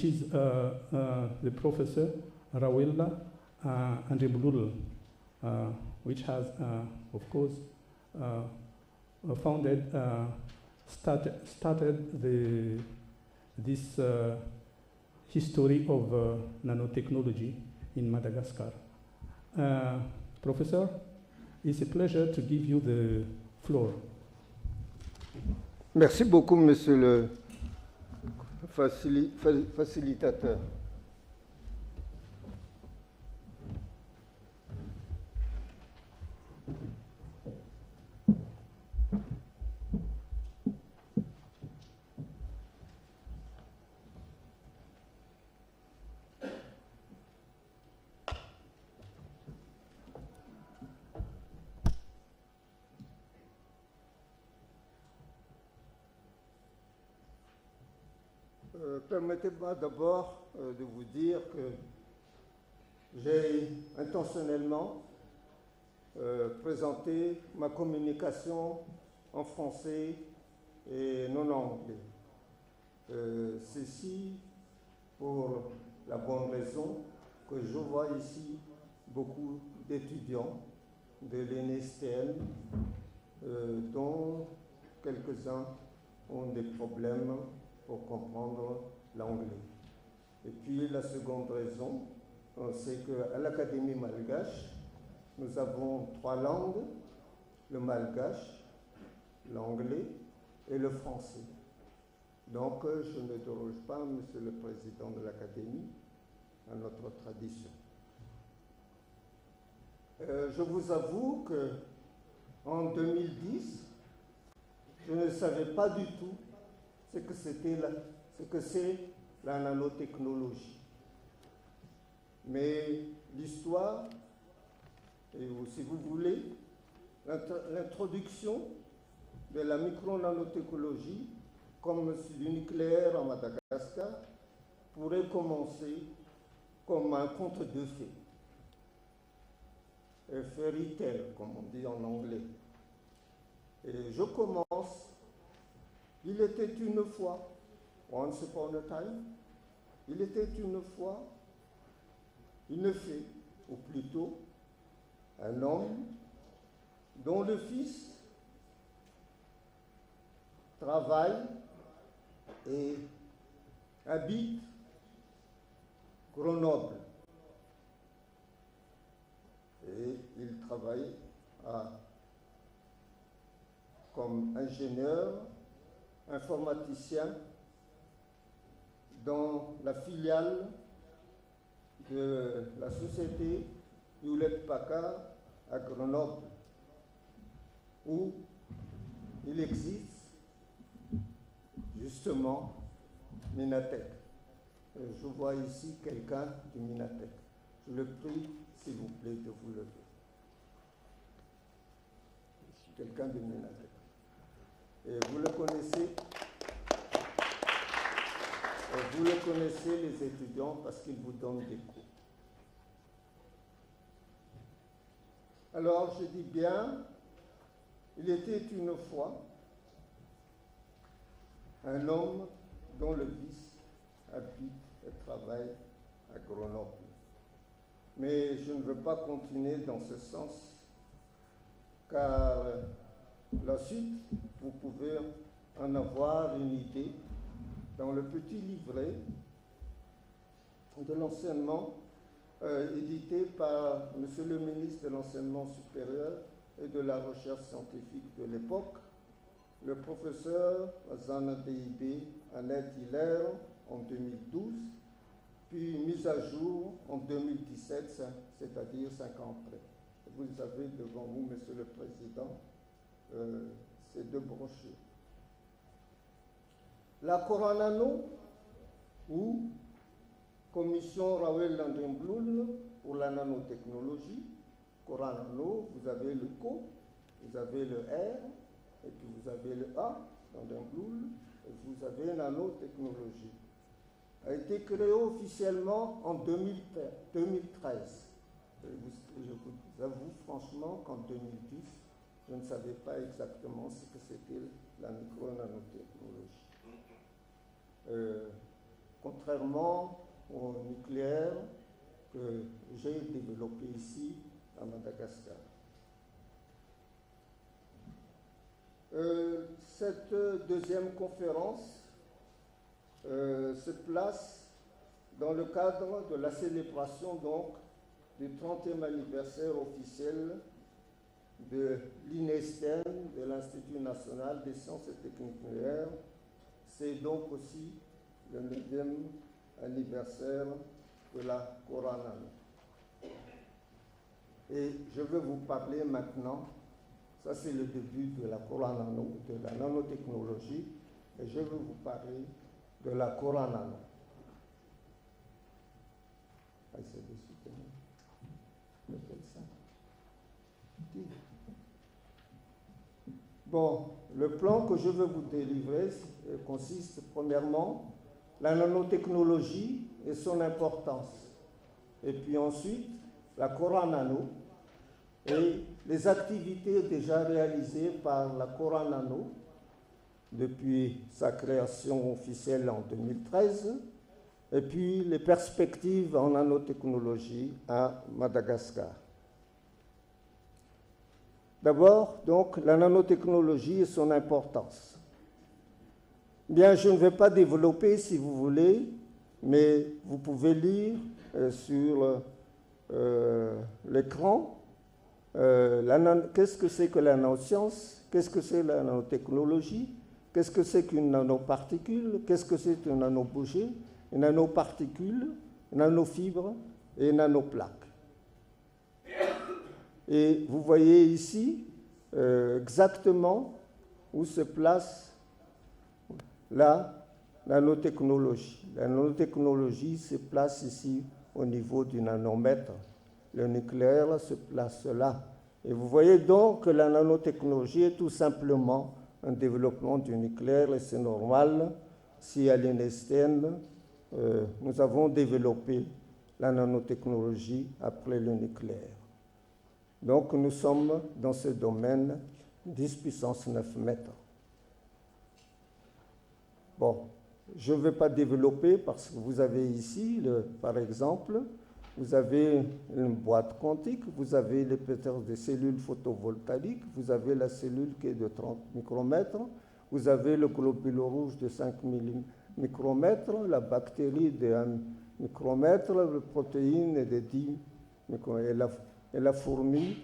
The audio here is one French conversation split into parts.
is the professor Rawella Andreblul, which has, of course, started this history of nanotechnology in Madagascar. Professor, it's a pleasure to give you the floor. Merci beaucoup, monsieur le facilitateur. Permettez-moi d'abord de vous dire que j'ai intentionnellement présenté ma communication en français et non en anglais. Ceci pour la bonne raison que je vois ici beaucoup d'étudiants de l'ENSTL dont quelques-uns ont des problèmes pour comprendre l'anglais. Et puis la seconde raison, c'est qu'à l'Académie malgache, nous avons 3 langues, le malgache, l'anglais et le français. Donc je ne déroge pas, monsieur le président de l'Académie, à notre tradition. Je vous avoue qu'en 2010, je ne savais pas du tout ce que c'est la nanotechnologie. Mais l'histoire, et si vous voulez, l'introduction de la micro-nanotechnologie comme du nucléaire en Madagascar pourrait commencer comme un conte de fées. A fairy tale, comme on dit en anglais. Et je commence. Il était une fois, once upon a time, il était une fois une fée, ou plutôt un homme, dont le fils travaille et habite Grenoble. Et il travaille comme ingénieur informaticien dans la filiale de la société Hewlett-Packard à Grenoble, où il existe justement Minatec. Je vois ici quelqu'un du Minatec. Je le prie, s'il vous plaît, de vous lever. Quelqu'un du Minatec. Et vous le connaissez, les étudiants, parce qu'ils vous donnent des cours. Alors, je dis bien, il était une fois un homme dont le fils habite et travaille à Grenoble. Mais je ne veux pas continuer dans ce sens, car la suite, vous pouvez en avoir une idée dans le petit livret de l'enseignement édité par Monsieur le ministre de l'Enseignement supérieur et de la Recherche scientifique de l'époque, le professeur Zana DIB Annette Hiller en 2012, puis mise à jour en 2017, c'est-à-dire 5 ans après. Vous avez devant vous, Monsieur le Président, ces 2 brochures. La Coranano, ou Commission Rawel Andemblul pour la nanotechnologie, Coranano, vous avez le Co, vous avez le R, et puis vous avez le A dans Andemblul, et vous avez nanotechnologie. A été créée officiellement en 2013. Je vous avoue franchement qu'en 2010, je ne savais pas exactement ce que c'était la micro-nanotechnologie. contrairement au nucléaire que j'ai développé ici à Madagascar. Cette deuxième conférence se place dans le cadre de la célébration donc du 30e anniversaire officiel de l'INESTEN, de l'Institut national des sciences et techniques nucléaires. C'est donc aussi le 9e anniversaire de la Coranano. Et je vais vous parler maintenant, ça c'est le début de la Coranano, de la nanotechnologie, et je vais vous parler de la Coranano. Bon, le plan que je veux vous délivrer consiste premièrement la nanotechnologie et son importance, et puis ensuite la Coranano et les activités déjà réalisées par la Coranano depuis sa création officielle en 2013, et puis les perspectives en nanotechnologie à Madagascar. D'abord, donc, la nanotechnologie et son importance. Bien, je ne vais pas développer, si vous voulez, mais vous pouvez lire sur l'écran qu'est-ce que c'est que la nanoscience, qu'est-ce que c'est la nanotechnologie, qu'est-ce que c'est qu'une nanoparticule, qu'est-ce que c'est une nanobougie, une nanoparticule, une nanofibre et une nanoplaque. Et vous voyez ici exactement où se place la nanotechnologie. La nanotechnologie se place ici au niveau du nanomètre. Le nucléaire se place là. Et vous voyez donc que la nanotechnologie est tout simplement un développement du nucléaire, et c'est normal si à l'INESTEN, nous avons développé la nanotechnologie après le nucléaire. Donc nous sommes dans ce domaine 10 puissance 9 mètres. Bon, je ne vais pas développer parce que vous avez ici, par exemple, vous avez une boîte quantique, vous avez l'épaisseur des cellules photovoltaïques, vous avez la cellule qui est de 30 micromètres, vous avez le globule rouge de 5 micromètres, la bactérie de 1 micromètre, la protéine est de 10 micromètres, et la fourmi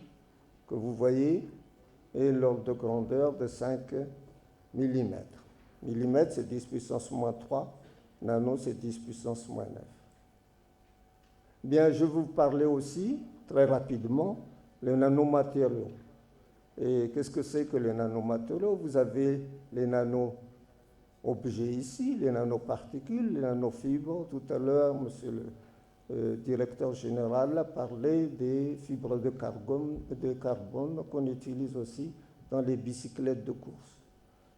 que vous voyez est l'ordre de grandeur de 5 mm. Millimètre, c'est 10 puissance moins 3, nano, c'est 10 puissance moins 9. Bien, je vais vous parler aussi, très rapidement, les nanomatériaux. Et qu'est-ce que c'est que les nanomatériaux? Vous avez les nano-objets ici, les nanoparticules, les nanofibres. Tout à l'heure, monsieur le directeur général a parlé des fibres de carbone qu'on utilise aussi dans les bicyclettes de course.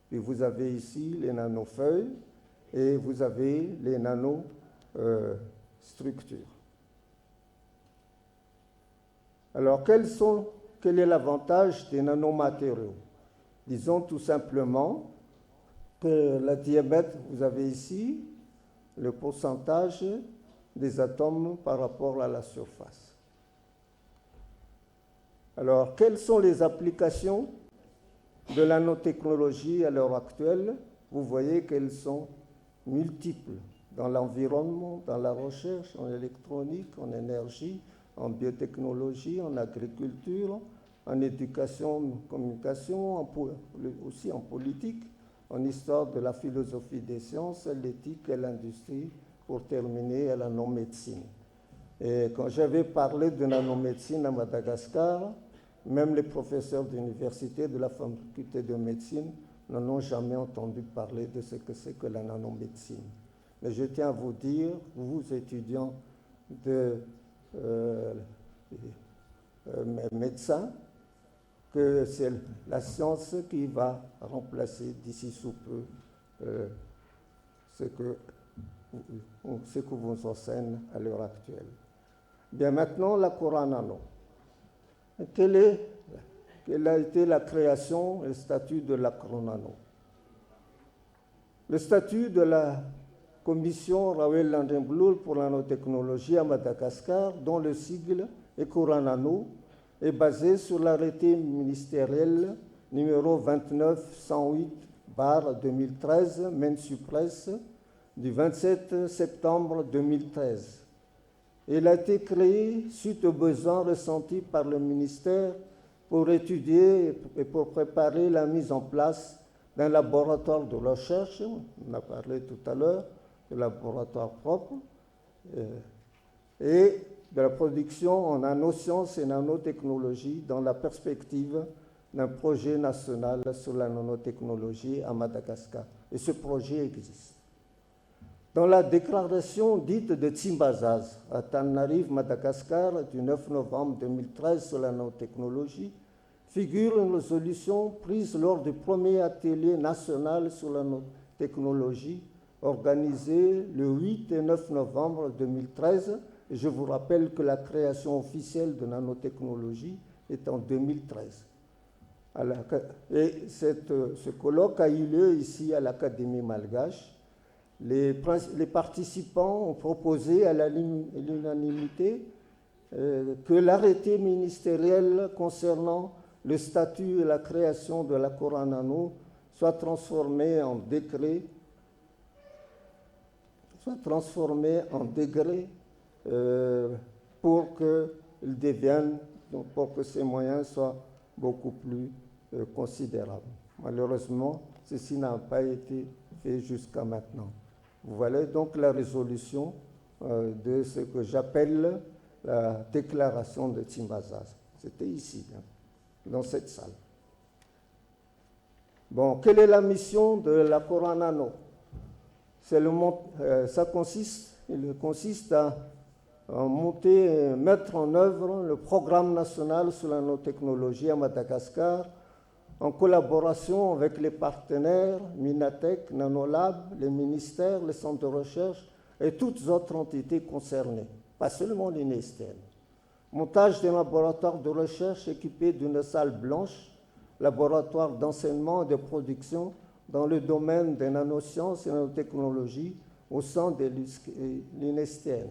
Puis vous avez ici les nanofeuilles et vous avez les nanostructures. Alors, quel est l'avantage des nanomatériaux? Disons tout simplement que le diamètre, vous avez ici le pourcentage des atomes par rapport à la surface. Alors, quelles sont les applications de la nanotechnologie à l'heure actuelle? Vous voyez qu'elles sont multiples dans l'environnement, dans la recherche, en électronique, en énergie, en biotechnologie, en agriculture, en éducation, en communication, aussi en politique, en histoire de la philosophie des sciences, l'éthique et l'industrie, pour terminer à la non-médecine. Et quand j'avais parlé de nanomédecine à Madagascar, même les professeurs d'université de la faculté de médecine n'en ont jamais entendu parler de ce que c'est que la nanomédecine. Mais je tiens à vous dire, vous étudiants de médecins, que c'est la science qui va remplacer d'ici sous peu ce que vous enseigne à l'heure actuelle. Bien, maintenant, la Coranano. Quelle a été la création et le statut de la Coranano? Le statut de la Commission Rawel Landenbloul pour la nanotechnologie à Madagascar, dont le sigle est Coranano, est basé sur l'arrêté ministériel numéro 29-108/2013, Mensupress, du 27 septembre 2013. Il a été créé suite aux besoins ressentis par le ministère pour étudier et pour préparer la mise en place d'un laboratoire de recherche, on a parlé tout à l'heure, de laboratoire propre, et de la production en nanosciences et nanotechnologie dans la perspective d'un projet national sur la nanotechnologie à Madagascar. Et ce projet existe. Dans la déclaration dite de Tsimbazaz à Tananarive, Madagascar, du 9 novembre 2013 sur la nanotechnologie, figure une résolution prise lors du premier atelier national sur la nanotechnologie organisé le 8 et 9 novembre 2013. Et je vous rappelle que la création officielle de nanotechnologie est en 2013. Et ce colloque a eu lieu ici à l'Académie malgache. Les participants ont proposé à l'unanimité que l'arrêté ministériel concernant le statut et la création de la Coranano soit transformé en décret, pour que ces moyens soient beaucoup plus considérables. Malheureusement, ceci n'a pas été fait jusqu'à maintenant. Vous voyez donc la résolution de ce que j'appelle la déclaration de Tsimbazaz. C'était ici, dans cette salle. Bon, quelle est la mission de la Coranano? Il consiste à mettre en œuvre le programme national sur la nanotechnologie à Madagascar en collaboration avec les partenaires Minatech, Nanolab, les ministères, les centres de recherche et toutes autres entités concernées, pas seulement l'INESTEN. Montage d'un laboratoire de recherche équipé d'une salle blanche, laboratoire d'enseignement et de production dans le domaine des nanosciences et nanotechnologies au sein de l'INESTEN.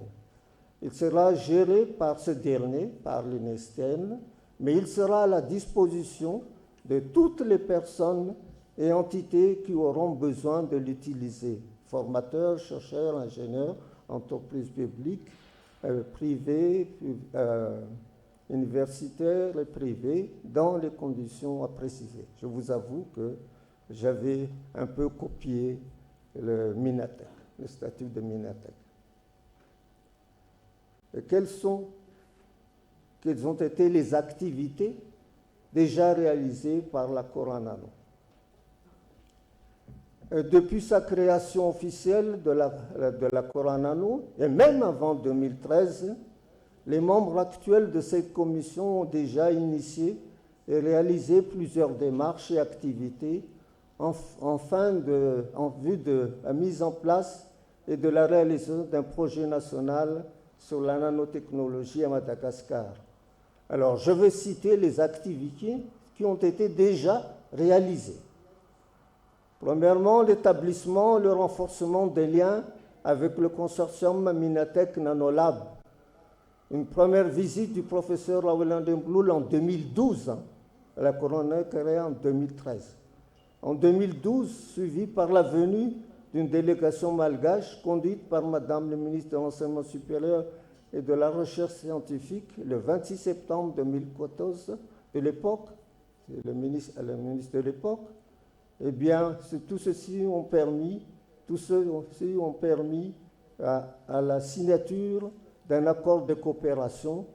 Il sera géré par ce dernier, par l'INESTEN, mais il sera à la disposition de toutes les personnes et entités qui auront besoin de l'utiliser, formateurs, chercheurs, ingénieurs, entreprises publiques, privées, universitaires et privées, dans les conditions à préciser. Je vous avoue que j'avais un peu copié le Minatech, le statut de Minatech. Et quelles ont été les activités déjà réalisées par la Coranano? Depuis sa création officielle de la Coranano, et même avant 2013, les membres actuels de cette commission ont déjà initié et réalisé plusieurs démarches et activités en vue de la mise en place et de la réalisation d'un projet national sur la nanotechnologie à Madagascar. Alors, je vais citer les activités qui ont été déjà réalisées. Premièrement, l'établissement, le renforcement des liens avec le consortium Minatech Nanolab. Une première visite du professeur Rawel Landenbloul en 2012, la Coranano créée en 2013. En 2012, suivi par la venue d'une délégation malgache conduite par Madame le ministre de l'Enseignement supérieur et de la Recherche scientifique le 26 septembre 2014 de l'époque, le ministre de l'époque. Eh bien, tout ceci ont permis à la signature d'un accord de coopération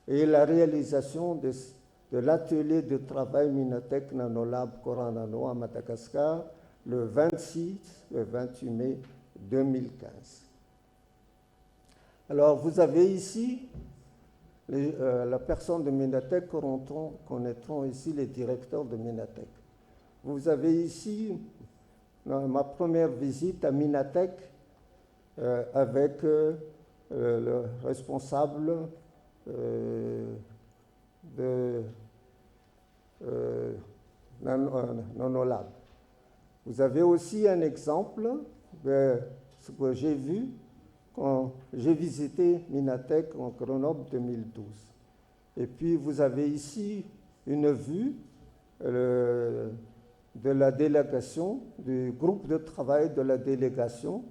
et la réalisation de l'atelier de travail Minatech Nanolab Coranano à Madagascar le 26 et 28 mai 2015. Alors, vous avez ici la personne de Minatech, connaîtront ici les directeurs de Minatech. Vous avez ici ma première visite à Minatech avec le responsable de Nanolab. Vous avez aussi un exemple de ce que j'ai vu quand j'ai visité Minatec en Grenoble 2012. Et puis vous avez ici une vue de la délégation, du groupe de travail de la délégation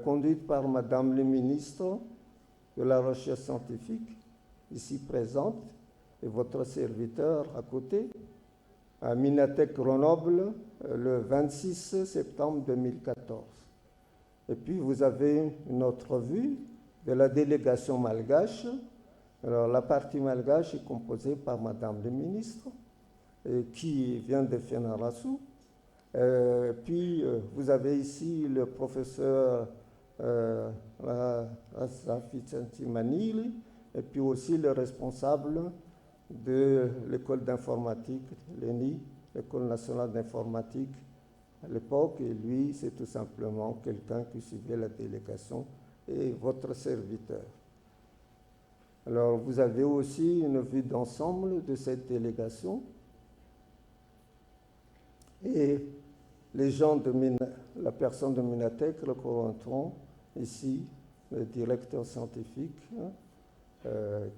conduite par Madame le ministre de la Recherche scientifique, ici présente, et votre serviteur à côté, à Minatec Grenoble, le 26 septembre 2014. Et puis vous avez une autre vue de la délégation malgache. Alors la partie malgache est composée par Madame le ministre, qui vient de Fenarasu. Puis vous avez ici le professeur Rasafi Manili, et puis aussi le responsable de l'école d'informatique, l'ENI, l'école nationale d'informatique à l'époque, et lui, c'est tout simplement quelqu'un qui suivait la délégation et votre serviteur. Alors, vous avez aussi une vue d'ensemble de cette délégation. Et les gens de la personne de Minatec reconnaîtront ici le directeur scientifique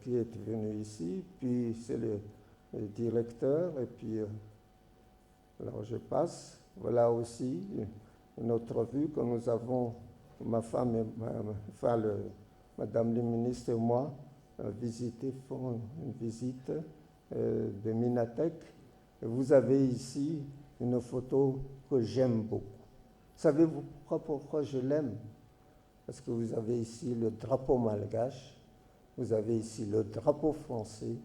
qui est venu ici, puis c'est le directeur, et puis alors je passe. Voilà aussi une autre vue que nous avons, ma femme et Madame le ministre et moi, font une visite de Minatec. Et vous avez ici une photo que j'aime beaucoup. Savez-vous pourquoi je l'aime? Parce que vous avez ici le drapeau malgache, vous avez ici le drapeau français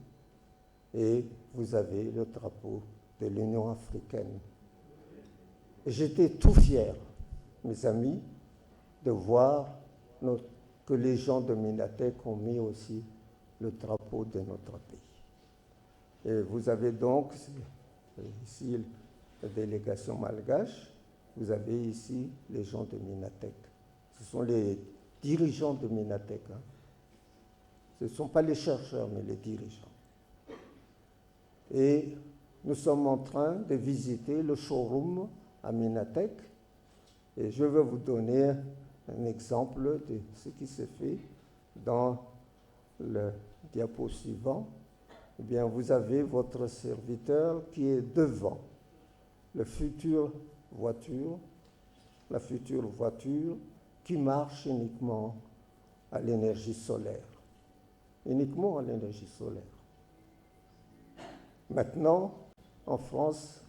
et vous avez le drapeau de l'Union africaine. Et j'étais tout fier, mes amis, de voir que les gens de Minatec ont mis aussi le drapeau de notre pays. Et vous avez donc ici la délégation malgache, vous avez ici les gens de Minatec. Ce sont les dirigeants de Minatec. Ce ne sont pas les chercheurs, mais les dirigeants. Et nous sommes en train de visiter le showroom à Minatec. Et je vais vous donner un exemple de ce qui s'est fait dans le diapo suivant. Eh bien, vous avez votre serviteur qui est devant la future voiture qui marche uniquement à l'énergie solaire. Uniquement à l'énergie solaire. Maintenant, en France,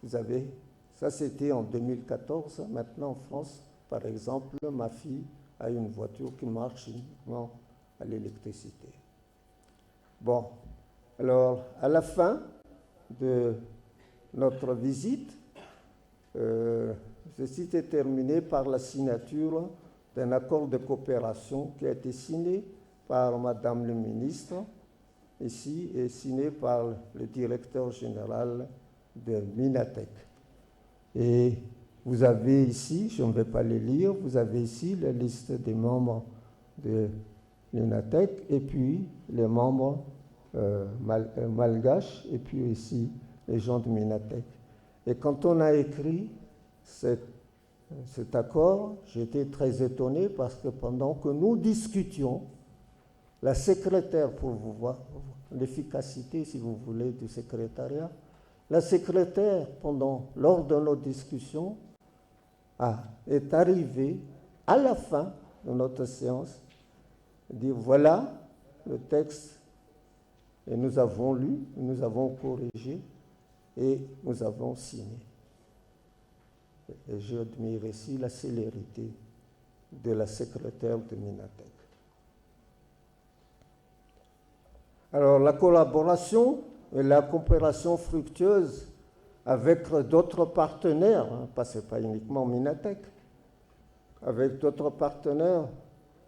vous avez, ça c'était en 2014, maintenant en France, par exemple, ma fille a une voiture qui marche uniquement à l'électricité. Bon, alors à la fin de notre visite, ceci est terminé par la signature d'un accord de coopération qui a été signé par Madame le ministre, ici, et signé par le directeur général de Minatec. Et vous avez ici, je ne vais pas les lire, vous avez ici la liste des membres de Minatec, et puis les membres malgaches, et puis ici les gens de Minatec. Et quand on a écrit cet accord, j'étais très étonné parce que pendant que nous discutions, la secrétaire, pour vous voir l'efficacité, si vous voulez, du secrétariat, la secrétaire, lors de nos discussions, est arrivée à la fin de notre séance, dit voilà le texte, et nous avons lu, nous avons corrigé, et nous avons signé. Et j'admire ici la célérité de la secrétaire de Minatec. Alors, la collaboration et la coopération fructueuse avec d'autres partenaires, ce n'est pas uniquement Minatec, avec d'autres partenaires,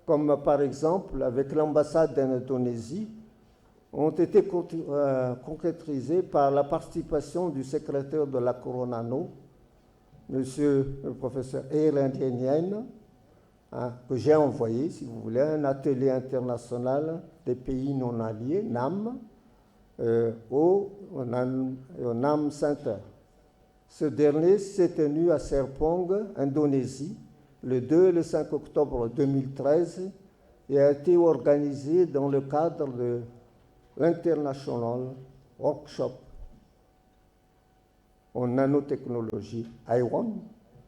comme par exemple avec l'ambassade d'Indonésie, ont été concrétisées par la participation du secrétaire de la Coronano, monsieur le professeur Erendienien, que j'ai envoyé, si vous voulez, un atelier international des pays non alliés, NAM, au NAM Center. Ce dernier s'est tenu à Serpong, Indonésie, le 2 et le 5 octobre 2013 et a été organisé dans le cadre de l'International Workshop en nanotechnologie I1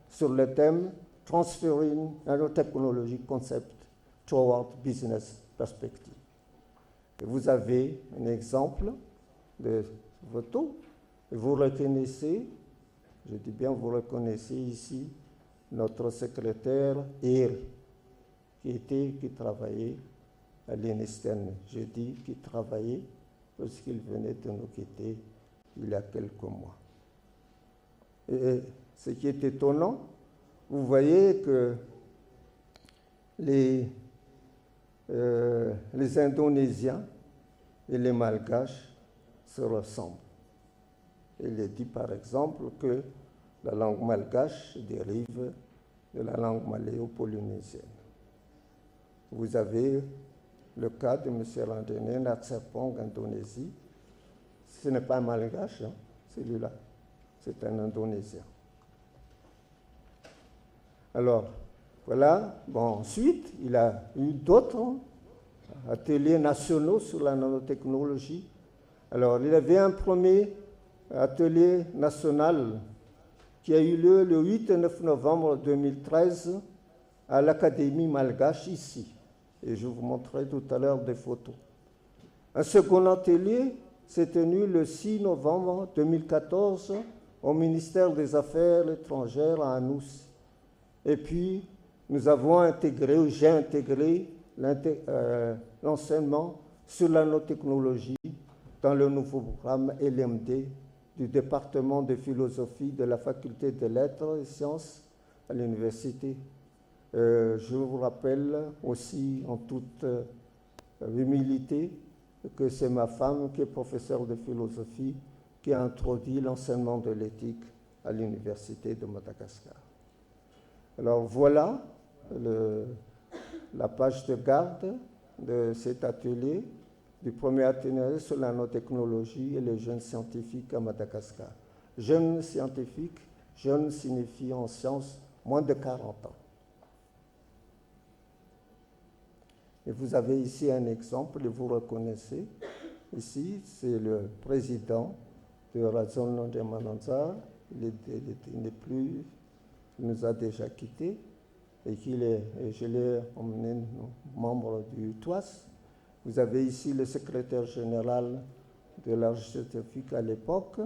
sur le thème Transferring Nanotechnology Concept Toward Business Perspective. Et vous avez un exemple de photo. Et vous reconnaissez, je dis bien vous reconnaissez ici, notre secrétaire Eri, qui travaillait à l'INSTEN. Je dis qu'il travaillait parce qu'il venait de nous quitter il y a quelques mois. Et ce qui est étonnant, vous voyez que les Indonésiens et les Malgaches se ressemblent. Il est dit par exemple que la langue malgache dérive de la langue maléo-polynésienne. Vous avez le cas de M. Randene Natsapong, Indonésie. Ce n'est pas un malgache, hein, celui-là, c'est un Indonésien. Alors, voilà. Bon, ensuite, il a eu d'autres ateliers nationaux sur la nanotechnologie. Alors, il y avait un premier atelier national qui a eu lieu le 8 et 9 novembre 2013 à l'Académie malgache ici. Et je vous montrerai tout à l'heure des photos. Un second atelier s'est tenu le 6 novembre 2014 au ministère des Affaires étrangères à Anous. Et puis, nous avons intégré, ou j'ai intégré l'enseignement sur la nanotechnologie dans le nouveau programme LMD du département de philosophie de la faculté des lettres et sciences à l'université. Je vous rappelle aussi en toute humilité que c'est ma femme qui est professeure de philosophie qui a introduit l'enseignement de l'éthique à l'université de Madagascar. Alors voilà la page de garde de cet atelier, du premier atelier sur la nanotechnologie et les jeunes scientifiques à Madagascar. Jeunes scientifiques, jeunes signifie en sciences moins de 40 ans. Et vous avez ici un exemple, et vous reconnaissez. Ici, c'est le président de Razon Nondemananza. Il n'est plus, il nous a déjà quittés. Et je l'ai emmené membre du TOAS. Vous avez ici le secrétaire général de l'Arche scientifique à l'époque.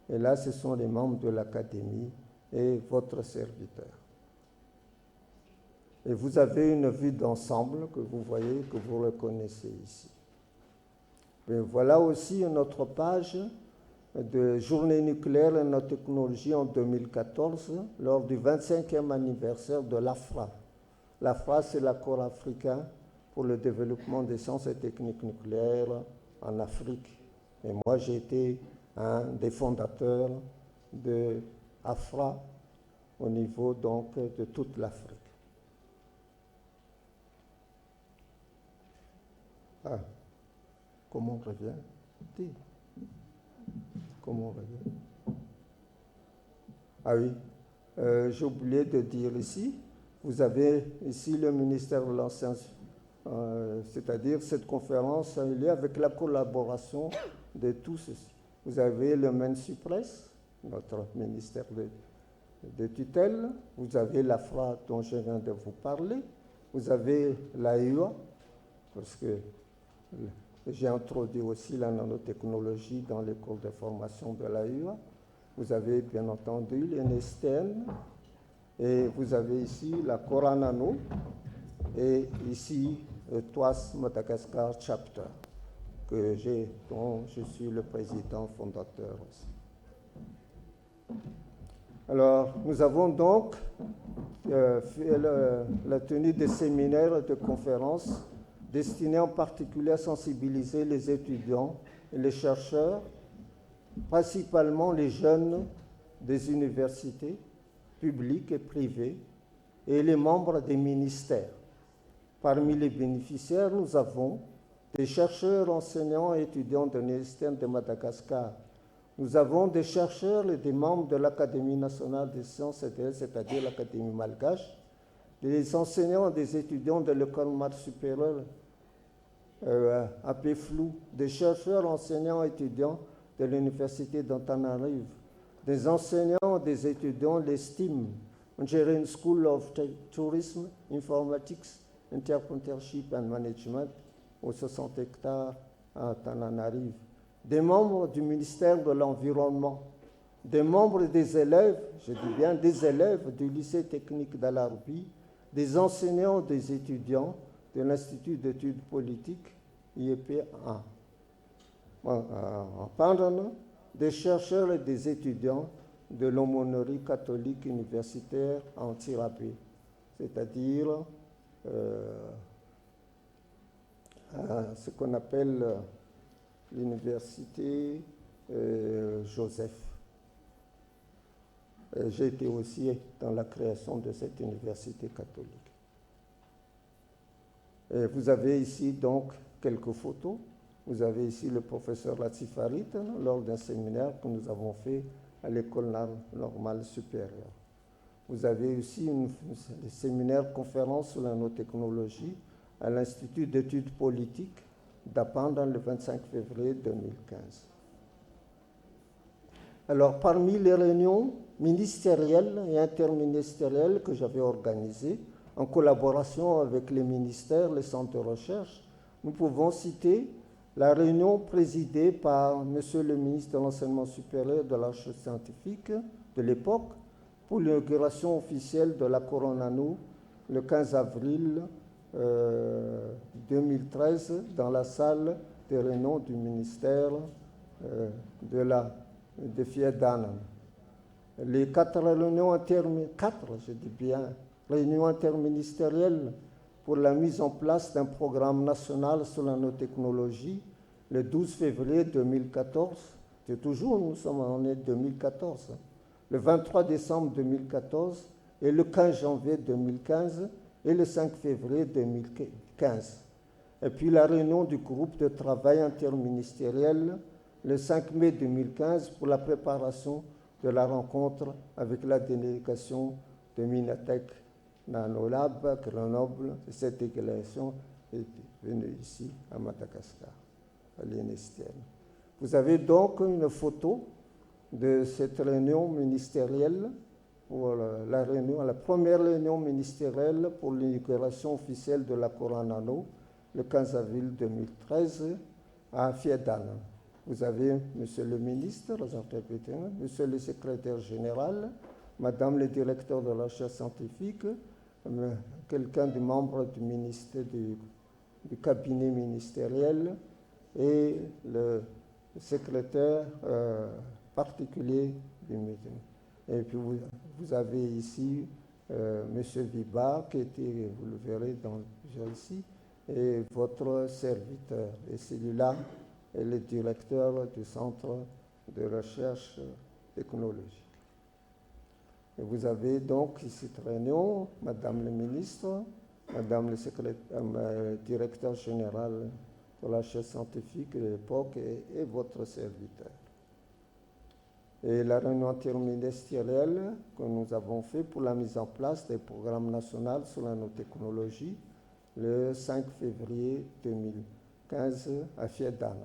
Et là, ce sont les membres de l'Académie et votre serviteur. Et vous avez une vue d'ensemble que vous voyez, que vous reconnaissez ici. Et voilà aussi une autre page de Journée nucléaire et nanotechnologie en 2014, lors du 25e anniversaire de l'AFRA. L'AFRA, c'est l'accord africain pour le développement des sciences et techniques nucléaires en Afrique. Et moi, j'ai été un des fondateurs de l'AFRA au niveau donc de toute l'Afrique. Ah, comment on revient? Comment on revient? Ah oui, j'ai oublié de dire ici, vous avez ici le ministère de la Science, c'est-à-dire cette conférence a eu lieu avec la collaboration de tous ceci. Vous avez le MENSUPRES, notre ministère de tutelle, vous avez l'AFRA dont je viens de vous parler, vous avez l'AEA, parce que j'ai introduit aussi la nanotechnologie dans les cours de formation de l'AEA. Vous avez bien entendu l'INSTEN, et vous avez ici la Coranano, et ici le TOAS Madagascar Chapter, dont je suis le président fondateur aussi. Alors, nous avons donc fait la tenue de séminaires et de conférences destinés en particulier à sensibiliser les étudiants et les chercheurs, principalement les jeunes des universités publiques et privées et les membres des ministères. Parmi les bénéficiaires, nous avons des chercheurs, enseignants et étudiants de l'Université de Madagascar. Nous avons des chercheurs et des membres de l'Académie nationale des sciences et des lettres, c'est-à-dire l'Académie malgache, des enseignants et des étudiants de l'école normale supérieure, appelé FLU, des chercheurs, enseignants et étudiants de l'université d'Antananarive, des enseignants et des étudiants de l'ESTIM, Engineering School of Tourism, Informatics, Entrepreneurship and Management, aux 60 hectares à Antananarive, des membres du ministère de l'Environnement, des membres des élèves, je dis bien des élèves du lycée technique d'Alarbi, des enseignants, des étudiants de l'Institut d'études politiques, IEP1. En Pandana, des chercheurs et des étudiants de l'aumônerie catholique universitaire à Antirapé, c'est-à-dire ce qu'on appelle l'université Joseph. J'ai été aussi dans la création de cette université catholique. Et vous avez ici donc quelques photos. Vous avez ici le professeur Latif Farid lors d'un séminaire que nous avons fait à l'école normale supérieure. Vous avez aussi un séminaire conférence sur la nanotechnologie à l'Institut d'études politiques d'Apanda le 25 février 2015. Alors, parmi les réunions ministérielles et interministérielles que j'avais organisées, en collaboration avec les ministères, les centres de recherche, nous pouvons citer la réunion présidée par M. le ministre de l'Enseignement supérieur et de la Recherche scientifique de l'époque pour l'inauguration officielle de la Coronano le 15 avril 2013 dans la salle des réunions du ministère de Fiedana. Les 4 réunions réunions interministérielles pour la mise en place d'un programme national sur la nanotechnologie le 12 février 2014. C'est toujours, nous sommes en année 2014. Le 23 décembre 2014 et le 15 janvier 2015 et le 5 février 2015. Et puis la réunion du groupe de travail interministériel le 5 mai 2015 pour la préparation de la rencontre avec la délégation de Minatech Nanolab, Grenoble. Cette délégation est venue ici à Madagascar, à l'INSTN. Vous avez donc une photo de cette réunion ministérielle, pour la première réunion ministérielle pour l'inauguration officielle de la Coronano, le 15 avril 2013, à Fiedana. Vous avez Monsieur le ministre, Monsieur le secrétaire général, Madame le directeur de la recherche scientifique, quelqu'un des membres du ministère du cabinet ministériel et le secrétaire particulier du meeting. Et puis vous avez ici Monsieur Vibar, qui était, vous le verrez ici, et votre serviteur. Et celui-là est le directeur du centre de recherche technologique. Et vous avez donc ici cette réunion, Madame le ministre, Madame le directeur général de la recherche scientifique de l'époque et votre serviteur. Et la réunion interministérielle que nous avons fait pour la mise en place des programmes nationaux sur la nanotechnologie le 5 février 2015 à Fiedana,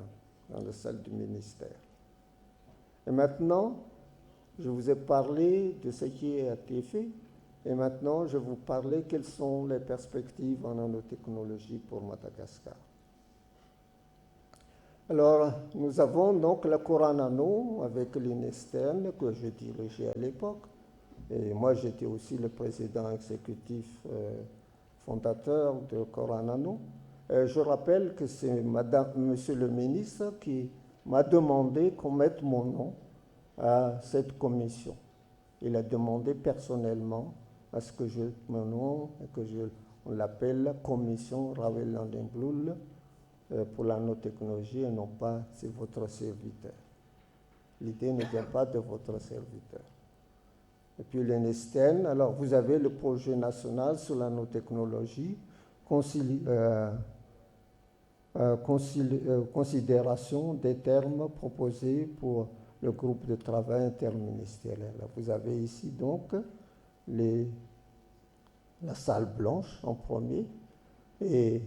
dans la salle du ministère. Et maintenant, je vous ai parlé de ce qui a été fait, et maintenant je vais vous parler quelles sont les perspectives en nanotechnologie pour Madagascar. Alors, nous avons donc la Coronano avec l'INSTN que je dirigeais à l'époque, et moi j'étais aussi le président exécutif fondateur de Coronano. Je rappelle que c'est Monsieur le ministre qui m'a demandé qu'on mette mon nom à cette commission. Il a demandé personnellement à ce que mon nom, on l'appelle Commission Ravel Landenblul pour la nanotechnologie et non pas c'est votre serviteur. L'idée ne vient pas de votre serviteur. Et puis l'INSTN, alors vous avez le projet national sur la nanotechnologie, considération des termes proposés pour le groupe de travail interministériel. Vous avez ici donc les la salle blanche en premier, et